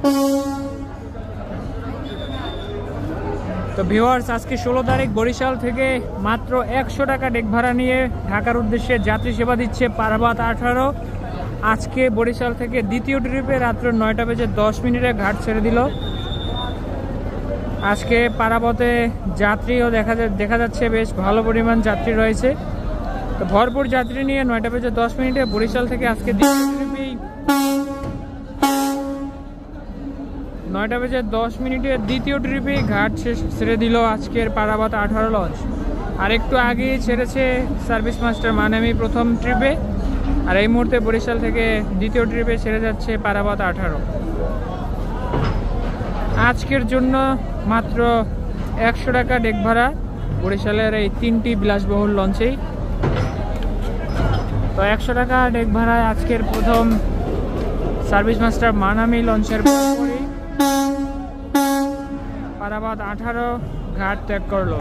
তো ভিউয়ার্স, আজকে 16 তারিখ বরিশাল থেকে মাত্র 100 টাকা ডেক ভাড়া নিয়ে ঢাকার উদ্দেশ্যে যাত্রী সেবা দিচ্ছে পারাবাত 18। আজকে বরিশাল থেকে দ্বিতীয় ট্রিপে রাত্র 9টা বেজে 10 মিনিটে ঘাট ছেড়ে দিল। আজকে পারাবতে যাত্রীও দেখা যাচ্ছে বেশ ভালো পরিমাণ যাত্রী রয়েছে। তো ভরপুর যাত্রী নিয়ে 9টা বেজে 10 মিনিটে বরিশাল থেকে আজকে 9টা বেজে 10 মিনিটে দ্বিতীয় ট্রিপে ঘাট ছেড়ে দিল আজকের পারাবাত 18 লঞ্চ। আর একটু আগেই ছেড়েছে সার্ভিস মাস্টার মানামি প্রথম ট্রিপে, আর এই মুহূর্তে বরিশাল থেকে দ্বিতীয় ট্রিপে ছেড়ে যাচ্ছে পারাবাত 18। আজকের জন্য মাত্র 100 টাকা ডেক ভাড়া বরিশালের এই 3টি বিলাসবহুল লঞ্চেই। তো 100 টাকা ডেক ভাড়ায় আজকের প্রথম সার্ভিস মাস্টার মানামি লঞ্চের পারাবাত 18 ঘাট ত্যাগ করলো।